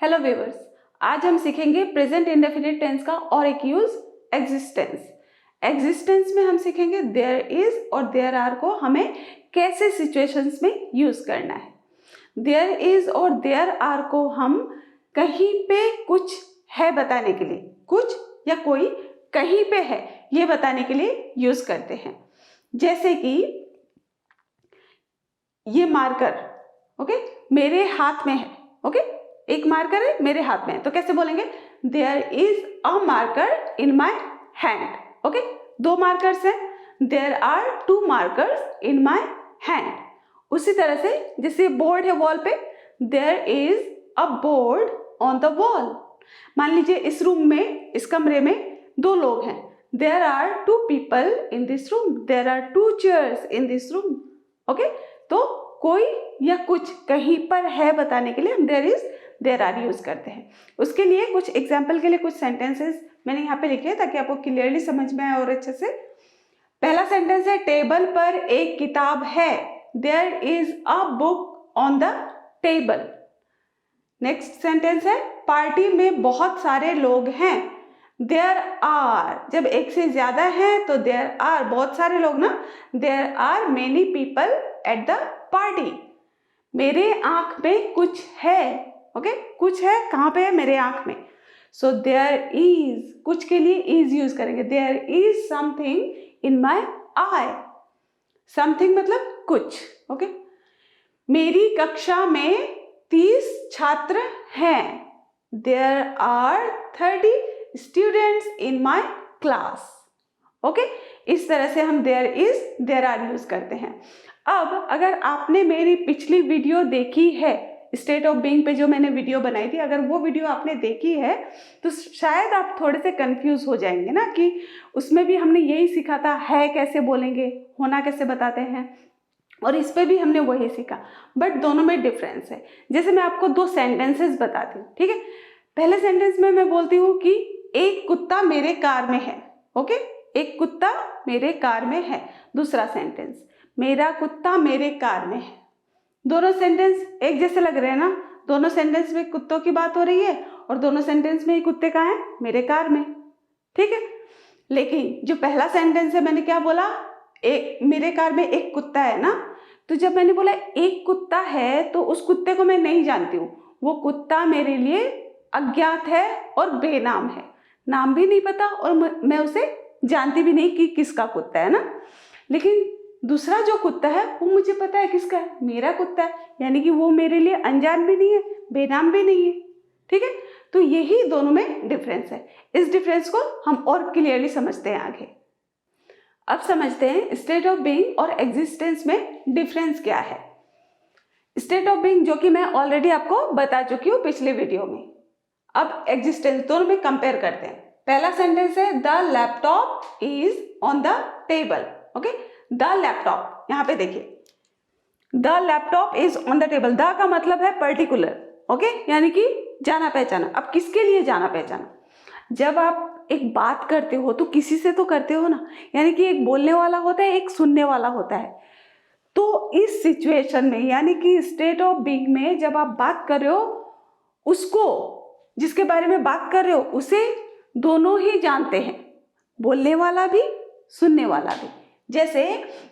Hello viewers, आज हम सीखेंगे प्रेजेंट इंडेफिनिट टेंस का और एक यूज एग्जिस्टेंस। एग्जिस्टेंस में हम सीखेंगे देयर इज और देयर आर को हमें कैसे सिचुएशंस में यूज करना है। देयर इज और देयर आर को हम कहीं पे कुछ है बताने के लिए, कुछ या कोई कहीं पे है ये बताने के लिए यूज करते हैं। जैसे कि ये मार्कर ओके मेरे हाथ में है, ओके एक मार्कर है मेरे हाथ में है, तो कैसे बोलेंगे there is a marker in my hand. Okay दो मार्कर्स हैं, there are two markers in my hand. उसी तरह से जैसे बोर्ड है वॉल पे, there is a board on the wall. मान लीजिए इस रूम में, इस कमरे में दो लोग हैं, there are two people in this room, there are two chairs in this room. Okay तो कोई या कुछ कहीं पर है बताने के लिए हम there is there are use करते हैं। उसके लिए कुछ एग्जाम्पल के लिए कुछ सेंटेंसेस मैंने यहाँ पे लिखे हैं ताकि आपको क्लियरली समझ में आए और अच्छे से। पहला सेंटेंस है टेबल पर एक किताब है, there is a book on the table. Next sentence है पार्टी में बहुत सारे लोग हैं, देयर आर। जब एक से ज्यादा है तो देयर आर, बहुत सारे लोग ना, there are many people at the party. मेरे आंख में कुछ है, ओके कुछ है कहाँ पे है, मेरे आंख में। सो देयर इज, कुछ के लिए इज यूज करेंगे, there is something in my eye. Something मतलब कुछ, ओके मेरी कक्षा में 30 छात्र हैं, there are 30 students in my class. Okay इस तरह से हम there is there are use करते हैं। अब अगर आपने मेरी पिछली वीडियो देखी है, स्टेट ऑफ बीइंग पे जो मैंने वीडियो बनाई थी, अगर वो वीडियो आपने देखी है तो शायद आप थोड़े से कंफ्यूज हो जाएंगे ना, कि उसमें भी हमने यही सीखा था है कैसे बोलेंगे, होना कैसे बताते हैं, और इस पे भी हमने वही सीखा, बट दोनों में डिफरेंस है। जैसे मैं आपको दो सेंटेंसेस बताती हूँ, ठीक है। पहले सेंटेंस में मैं बोलती हूँ कि एक कुत्ता मेरे कार में है, ओके एक कुत्ता मेरे कार में है। दूसरा सेंटेंस मेरा कुत्ता मेरे कार में है। दोनों सेंटेंस एक जैसे लग रहे हैं ना, दोनों सेंटेंस में कुत्तों की बात हो रही है और दोनों सेंटेंस में कुत्ते कहाँ हैं, मेरे कार में, ठीक है। लेकिन जो पहला सेंटेंस है मैंने क्या बोला, एक मेरे कार में एक कुत्ता है ना, तो जब मैंने बोला एक कुत्ता है तो उस कुत्ते को मैं नहीं जानती हूँ, वो कुत्ता मेरे लिए अज्ञात है और बेनाम है, नाम भी नहीं पता और मैं उसे जानती भी नहीं कि किसका कुत्ता है ना। लेकिन दूसरा जो कुत्ता है वो मुझे पता है किसका है, मेरा कुत्ता है, यानी कि वो मेरे लिए अनजान भी नहीं है, बेनाम भी नहीं है, ठीक है। तो यही दोनों में डिफरेंस है। इस डिफरेंस को हम और क्लियरली समझते हैं आगे। अब समझते हैं स्टेट ऑफ बीइंग और एग्जिस्टेंस में डिफरेंस क्या है। स्टेट ऑफ बीइंग जो कि मैं ऑलरेडी आपको बता चुकी हूँ पिछले वीडियो में। अब एग्जिस्टेंस दोनों में कंपेयर करते हैं। पहला सेंटेंस है the laptop is on the table. Okay the laptop, यहाँ पे देखिए the laptop is on the table. The का मतलब है पर्टिकुलर, ओके यानी कि जाना पहचाना। अब किसके लिए जाना पहचाना, जब आप एक बात करते हो तो किसी से तो करते हो ना, यानी कि एक बोलने वाला होता है, एक सुनने वाला होता है। तो इस सिचुएशन में यानी कि स्टेट ऑफ बीइंग में जब आप बात कर रहे हो, उसको जिसके बारे में बात कर रहे हो उसे दोनों ही जानते हैं, बोलने वाला भी सुनने वाला भी। जैसे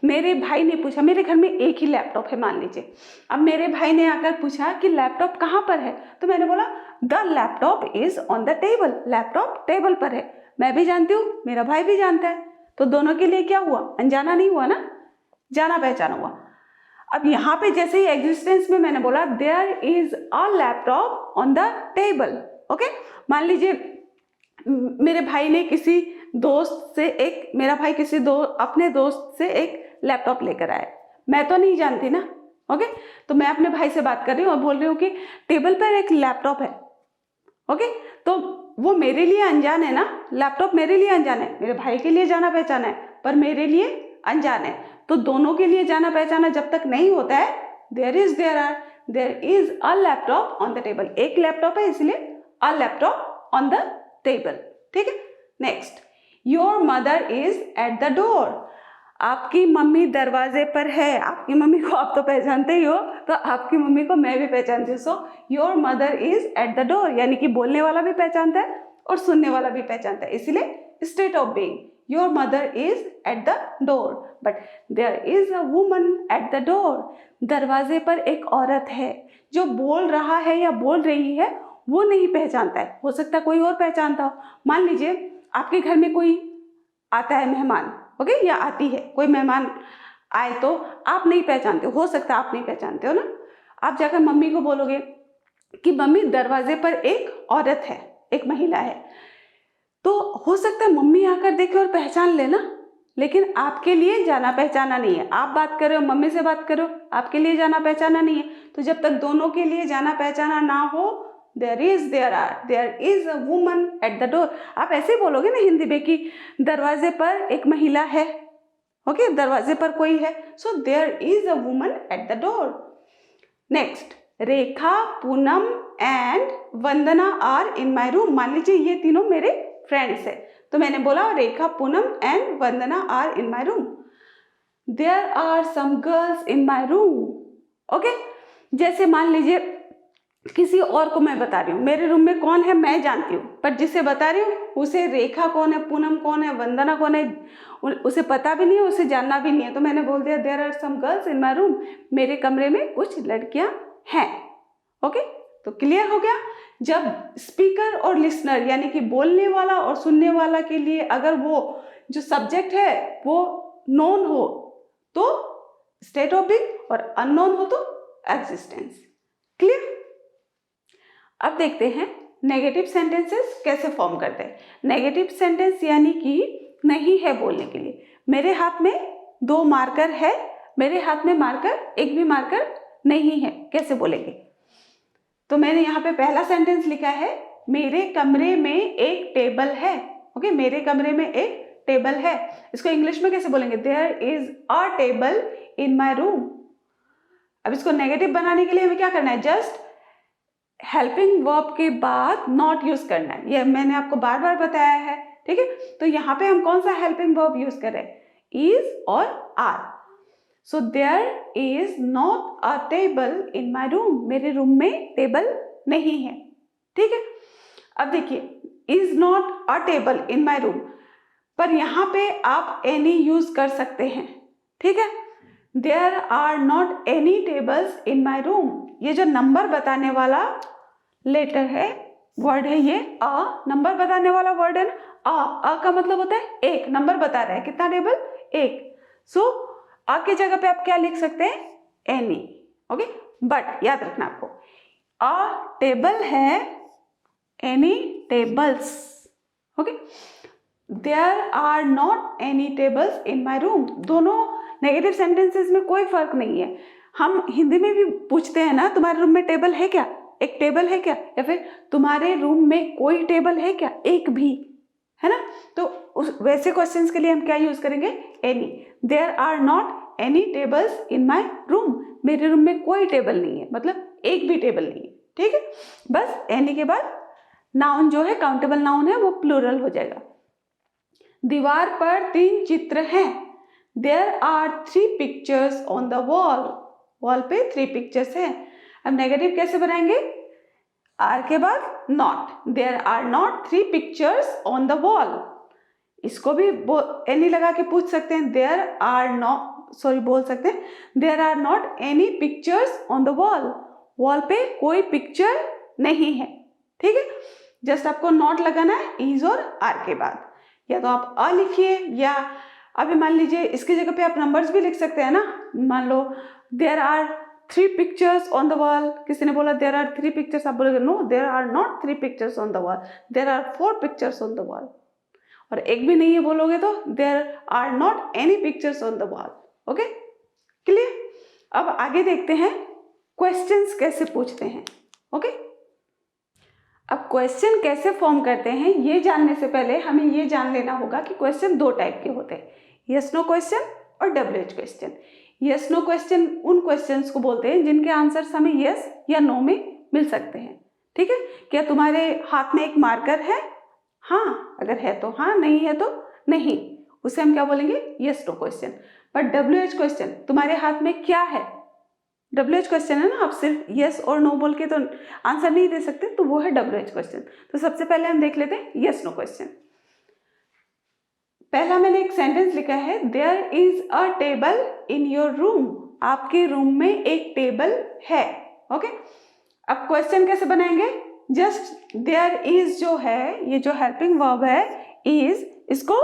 मेरे भाई ने पूछा, मेरे घर में एक ही लैपटॉप है मान लीजिए, अब मेरे भाई ने आकर पूछा कि लैपटॉप कहाँ पर है, तो मैंने बोला the laptop is on the table. Laptop table पर है, मैं भी जानती हूँ, मेरा भाई भी जानता है, तो दोनों के लिए क्या हुआ, अनजाना नहीं हुआ ना, जाना पहचाना हुआ। अब यहाँ पे जैसे ही एग्जिस्टेंस में मैंने बोला there is a laptop on the table. Okay मान लीजिए मेरे भाई ने किसी दोस्त से एक, मेरा भाई किसी अपने दोस्त से एक लैपटॉप लेकर आया, मैं तो नहीं जानती ना, ओके तो मैं अपने भाई से बात कर रही हूँ और बोल रही हूँ कि टेबल पर एक लैपटॉप है, ओके तो वो मेरे लिए अनजान है ना, लैपटॉप मेरे लिए अनजान है, मेरे भाई के लिए जाना पहचाना है पर मेरे लिए अनजान है। तो दोनों के लिए जाना पहचाना जब तक नहीं होता है, there is there are, there is a laptop on the table. एक लैपटॉप है इसलिए a laptop on the table, ठीक है। Next your mother is at the door. आपकी मम्मी दरवाजे पर है, आपकी मम्मी को आप तो पहचानते ही हो, तो आपकी मम्मी को मैं भी पहचानती हूँ। So your mother is at the door, यानी कि बोलने वाला भी पहचानता है और सुनने वाला भी पहचानता है, इसीलिए state of being, your mother is at the door, but there is a woman at the door. दरवाजे पर एक औरत है, जो बोल रहा है या बोल रही है वो नहीं पहचानता है, हो सकता है कोई और पहचानता हो। मान लीजिए आपके घर में कोई आता है मेहमान, ओके, या आती है, कोई मेहमान आए तो आप नहीं पहचानते हो सकता है आप नहीं पहचानते हो ना। आप जाकर मम्मी को बोलोगे कि मम्मी दरवाजे पर एक औरत है, एक महिला है, तो हो सकता है मम्मी आकर देखे और पहचान लेना, लेकिन आपके लिए जाना पहचाना नहीं है। आप बात कर रहे हो, मम्मी से बात करो, आपके लिए जाना पहचाना नहीं है। तो जब तक दोनों के लिए जाना पहचाना ना हो, there is a woman at the door. आप ऐसे ही बोलोगे ना हिंदी में कि दरवाजे पर एक महिला है, ओके, दरवाजे पर कोई है, so there is a woman at the door. Next, Rekha, Poonam and Vandana are in my room. मान लीजिए ये तीनों मेरे फ्रेंड्स है, तो मैंने बोला Rekha, Poonam and Vandana are in my room. There are some girls in my room, okay. जैसे मान लीजिए किसी और को मैं बता रही हूँ मेरे रूम में कौन है मैं जानती हूँ, पर जिसे बता रही हूँ उसे रेखा कौन है, पूनम कौन है, वंदना कौन है, उसे पता भी नहीं है, उसे जानना भी नहीं है। तो मैंने बोल दिया there are some girls in my room, मेरे कमरे में कुछ लड़कियां हैं, ओके। तो क्लियर हो गया। जब स्पीकर और लिसनर यानी कि बोलने वाला और सुनने वाला के लिए अगर वो जो सब्जेक्ट है वो नोन हो तो स्टेट ऑफ बीइंग, और अननोन हो तो एग्जिस्टेंस। क्लियर। अब देखते हैं नेगेटिव सेंटेंसेस कैसे फॉर्म करते हैं। नेगेटिव सेंटेंस यानी कि नहीं है बोलने के लिए। मेरे हाथ में 2 मार्कर है, मेरे हाथ में मार्कर, एक भी मार्कर नहीं है, कैसे बोलेंगे। तो मैंने यहाँ पे पहला सेंटेंस लिखा है मेरे कमरे में एक टेबल है, ओके, मेरे कमरे में एक टेबल है। इसको इंग्लिश में कैसे बोलेंगे, there is a table in my room. अब इसको नेगेटिव बनाने के लिए हमें क्या करना है, जस्ट हेल्पिंग वर्ब के बाद नॉट यूज करना है, यह मैंने आपको बार बार बताया है, ठीक है। तो यहाँ पे हम कौन सा हेल्पिंग वर्ब यूज कर रहे हैं, इज और are. So there is not a table in my room, मेरे रूम में टेबल नहीं है, ठीक है। अब देखिए is not a table in my room, पर यहाँ पे आप एनी यूज कर सकते हैं, ठीक है। There are not any tables in my room, ये जो नंबर बताने वाला लेटर है, वर्ड है, ये अ नंबर बताने वाला वर्ड है ना। अ का मतलब होता है एक, नंबर बता रहा है कितना टेबल, एक। सो अ की जगह पे आप क्या लिख सकते हैं, एनी, ओके। बट याद रखना आपको, अ टेबल है, any tables, okay. There are not any tables in my room. दोनों नेगेटिव सेंटेंसेस में कोई फर्क नहीं है। हम हिंदी में भी पूछते हैं ना, तुम्हारे रूम में टेबल है क्या, एक टेबल है क्या, या फिर तुम्हारे रूम में कोई टेबल है क्या, एक भी, है ना। तो वैसे क्वेश्चंस के लिए हम क्या यूज करेंगे, any. There are not any tables in my room, मेरे रूम में कोई टेबल नहीं है, मतलब एक भी टेबल नहीं है, ठीक है। बस एनी के बाद नाउन जो है, काउंटेबल नाउन है, वो प्लूरल हो जाएगा। दीवार पर 3 चित्र हैं, there are 3 pictures on the wall, wall पे 3 पिक्चर्स हैं। अब नेगेटिव कैसे बनाएंगे, आर के बाद not, there are not 3 pictures on the wall. इसको भी एनी लगा के पूछ सकते हैं, देयर आर नॉट, सॉरी बोल सकते हैं there are not any pictures on the wall, wall पे कोई पिक्चर नहीं है, ठीक है। जस्ट आपको नॉट लगाना है इज और आर के बाद, या तो आप अ लिखिए, या अभी मान लीजिए इसकी जगह पे आप नंबर्स भी लिख सकते हैं ना। मान लो there are 3 pictures on the wall, किसी ने बोला देयर आर 3 पिक्चर्स, आप बोलोगे no there are not 3 pictures on the wall, there are 4 pictures on the wall. और एक भी नहीं है बोलोगे तो there are not any pictures on the wall, okay, clear. अब आगे देखते हैं क्वेश्चंस कैसे पूछते हैं, ओके। अब क्वेश्चन कैसे फॉर्म करते हैं ये जानने से पहले हमें ये जान लेना होगा कि क्वेश्चन 2 टाइप के होते हैं, यस नो क्वेश्चन और WH question. Yes no question उन क्वेश्चंस को बोलते हैं जिनके आंसर्स हमें यस या नो में मिल सकते हैं, ठीक है। क्या तुम्हारे हाथ में एक मार्कर है, हाँ, अगर है तो हाँ, नहीं है तो नहीं, उसे हम क्या बोलेंगे, yes no question. But WH question, तुम्हारे हाथ में क्या है, WH क्वेश्चन है ना, आप सिर्फ यस और नो बोल के तो आंसर नहीं दे सकते, तो वो है WH क्वेश्चन। तो सबसे पहले हम देख लेते हैं यस नो क्वेश्चन। पहला मैंने एक सेंटेंस लिखा है, there is a table in your room, आपके रूम में एक टेबल है। ओके, अब क्वेश्चन कैसे बनाएंगे, जस्ट देयर इज जो है, ये जो हेल्पिंग वर्ब है इज, इसको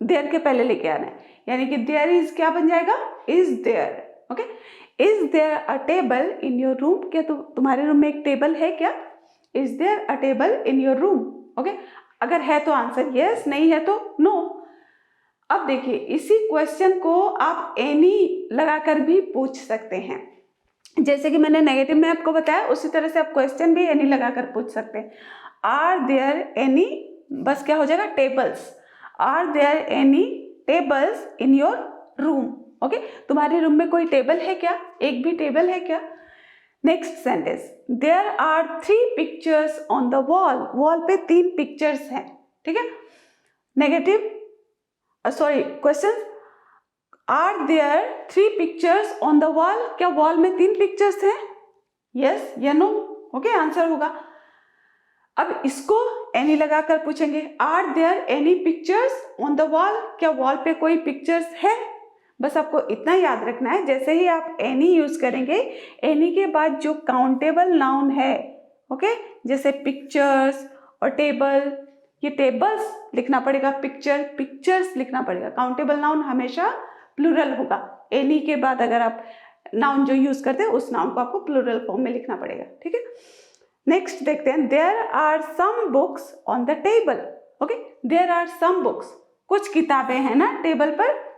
देयर के पहले लेके आना है, यानी कि देयर इज क्या बन जाएगा, is there. Okay, is there a table in your room, क्या तुम्हारे रूम में एक टेबल है क्या, is there a table in your room. Okay, अगर है तो आंसर यस, नहीं है तो नो। अब देखिए, इसी क्वेश्चन को आप एनी लगाकर भी पूछ सकते हैं, जैसे कि मैंने नेगेटिव में आपको बताया, उसी तरह से आप क्वेश्चन भी एनी लगाकर पूछ सकते हैं। आर देयर एनी, बस क्या हो जाएगा, tables, are there any tables in your room. Okay, तुम्हारे रूम में कोई टेबल है क्या, एक भी टेबल है क्या। Next sentence, there are 3 pictures on the wall, wall पे 3 पिक्चर्स हैं। ठीक है, negative sorry question, are there 3 pictures on the wall, क्या वॉल में 3 पिक्चर्स हैं, यस या नो। ओके, आंसर होगा। अब इसको एनी लगाकर पूछेंगे, are there any pictures on the wall, क्या वॉल पे कोई पिक्चर्स है। बस आपको इतना याद रखना है, जैसे ही आप एनी यूज करेंगे, एनी के बाद जो काउंटेबल नाउन है, ओके, जैसे पिक्चर्स और टेबल, ये टेबल्स लिखना पड़ेगा, पिक्चर पिक्चर्स लिखना पड़ेगा। काउंटेबल नाउन हमेशा प्लूरल होगा, एनी के बाद अगर आप नाउन जो यूज करते हैं उस नाउन को आपको प्लूरल फॉर्म में लिखना पड़ेगा। ठीक है, नेक्स्ट देखते हैं, there are some books on the table. Okay, there are some books, कुछ किताबें हैं ना टेबल पर।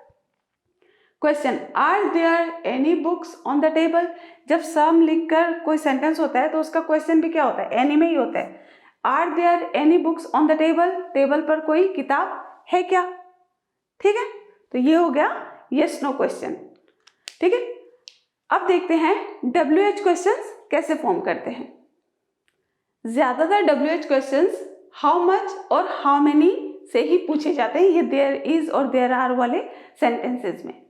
Question, are there any books on the table. जब सम लिखकर कोई सेंटेंस होता है तो उसका क्वेश्चन भी क्या होता है, एनी में ही होता है। Are there any books on the table, table पर कोई किताब है क्या। ठीक है, तो ये हो गया यस नो क्वेश्चन। ठीक है, अब देखते हैं WH क्वेश्चंस कैसे फॉर्म करते हैं। ज्यादातर WH क्वेश्चंस हाउ मच और हाउ मेनी से ही पूछे जाते हैं, ये देयर इज और देयर आर वाले सेंटेंसेस में।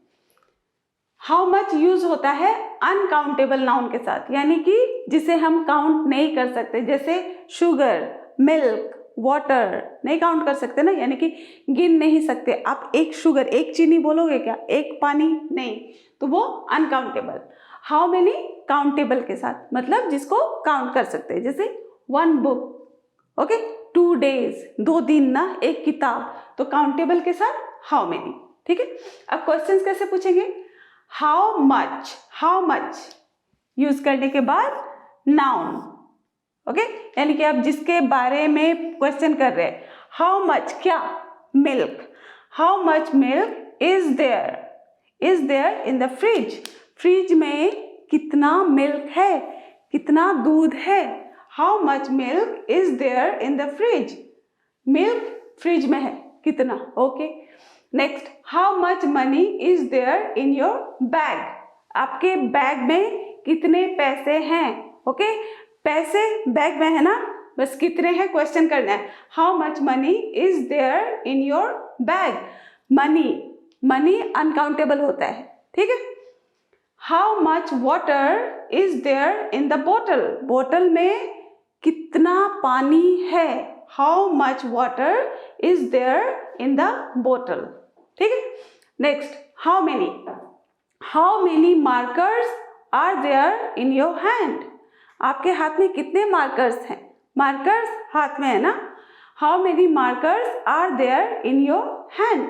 हाउ मच यूज होता है अनकाउंटेबल नाउन के साथ, यानी कि जिसे हम काउंट नहीं कर सकते, जैसे शुगर, मिल्क, वाटर, नहीं काउंट कर सकते ना, यानी कि गिन नहीं सकते। आप एक शुगर, एक चीनी बोलोगे क्या, एक पानी नहीं, तो वो अनकाउंटेबल। हाउ मेनी काउंटेबल के साथ, मतलब जिसको काउंट कर सकते हैं, जैसे 1 बुक, ओके, 2 डेज, 2 दिन ना, एक किताब, तो काउंटेबल के साथ हाउ मेनी। ठीक है, अब क्वेश्चंस कैसे पूछेंगे, हाउ मच यूज करने के बाद नाउन। ओके, यानी कि आप जिसके बारे में क्वेश्चन कर रहे हैं, हाउ मच क्या, milk, how much milk is there in the fridge, fridge में कितना मिल्क है, कितना दूध है। How much milk is there in the fridge, milk fridge में है कितना। Okay, next, how much money is there in your bag, आपके बैग में कितने पैसे हैं। ओके, पैसे बैग में है ना, बस कितने हैं क्वेश्चन करना है। How much money is there in your bag, money uncountable होता है। ठीक है, how much water is there in the बोतल, बोतल में कितना पानी है। How much water is there in the बोतल। ठीक है, next, how many markers are there in your hand, आपके हाथ में कितने मार्कर्स हैं, मार्कर्स हाथ में है ना। How many markers are there in your hand,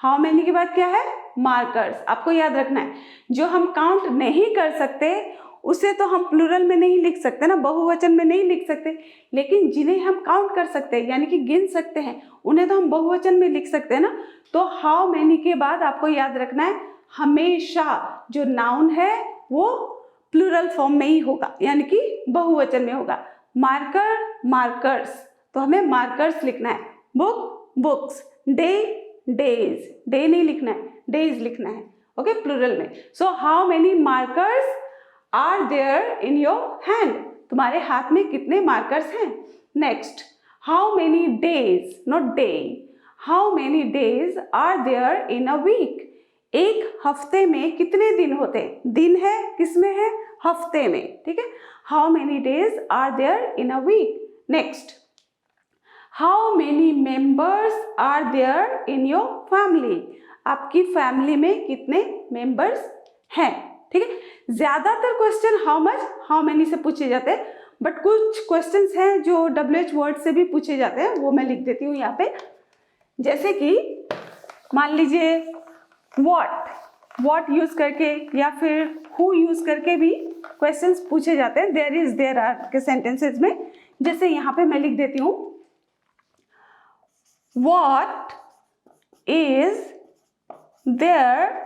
how many के बाद क्या है, मार्कर्स। आपको याद रखना है, जो हम काउंट नहीं कर सकते उसे तो हम प्लूरल में नहीं लिख सकते ना, बहुवचन में नहीं लिख सकते, लेकिन जिन्हें हम काउंट कर सकते हैं यानी कि गिन सकते हैं, उन्हें तो हम बहुवचन में लिख सकते हैं ना। तो हाउ मेनी के बाद आपको याद रखना है, हमेशा जो नाउन है वो प्लूरल फॉर्म में ही होगा, यानी कि बहुवचन में होगा। मार्कर, मार्कर्स, तो हमें मार्कर्स लिखना है। Book, books, day, days, day नहीं लिखना है, डेज लिखना है। ओके, प्लूरल में। So how many markers are there in your hand, तुम्हारे हाथ में कितने मार्कर्स हैं। Next, how many days, not day, how many days are there in a week, एक हफ्ते में कितने दिन होते हैं, दिन है किस में है, हफ्ते में, ठीक है। How many days are there in a week. Next, how many members are there in your family, आपकी फैमिली में कितने मेंबर्स हैं, ठीक है। ज्यादातर question how much, how many से पूछे जाते हैं, बट कुछ क्वेश्चंस हैं जो WH वर्ड से भी पूछे जाते हैं, वो मैं लिख देती हूँ यहाँ पे। जैसे कि मान लीजिए व्हाट यूज करके या फिर हु यूज करके भी क्वेश्चंस पूछे जाते हैं देयर इज देयर आर के सेंटेंसेस में। जैसे यहाँ पे मैं लिख देती हूँ what is there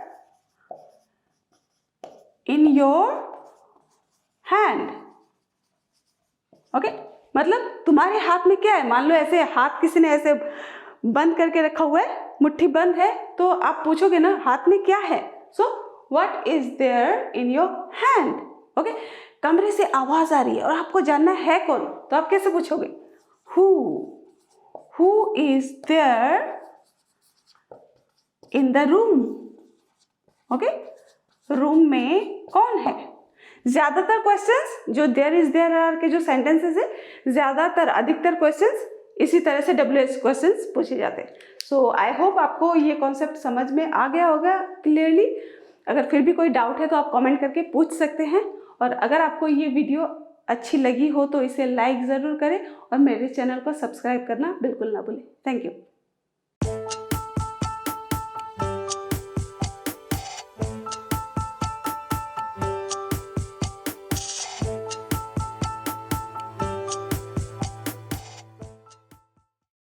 in your hand, okay. मतलब तुम्हारे हाथ में क्या है, मान लो ऐसे हाथ किसी ने ऐसे बंद करके रखा हुआ है, मुट्ठी बंद है, तो आप पूछोगे ना हाथ में क्या है, so what is there in your hand, okay. कमरे से आवाज आ रही है और आपको जानना है कौन, तो आप कैसे पूछोगे, who is there in the room, okay. Room में कौन है। ज्यादातर क्वेश्चंस जो देयर इज देयर आर के जो सेंटेंसेस है, ज्यादातर अधिकतर क्वेश्चंस इसी तरह से WH क्वेश्चंस पूछे जाते हैं। सो आई होप आपको ये कॉन्सेप्ट समझ में आ गया होगा क्लियरली। अगर फिर भी कोई डाउट है तो आप कमेंट करके पूछ सकते हैं, और अगर आपको ये वीडियो अच्छी लगी हो तो इसे लाइक ज़रूर करें और मेरे चैनल को सब्सक्राइब करना बिल्कुल ना भूलें। Thank you.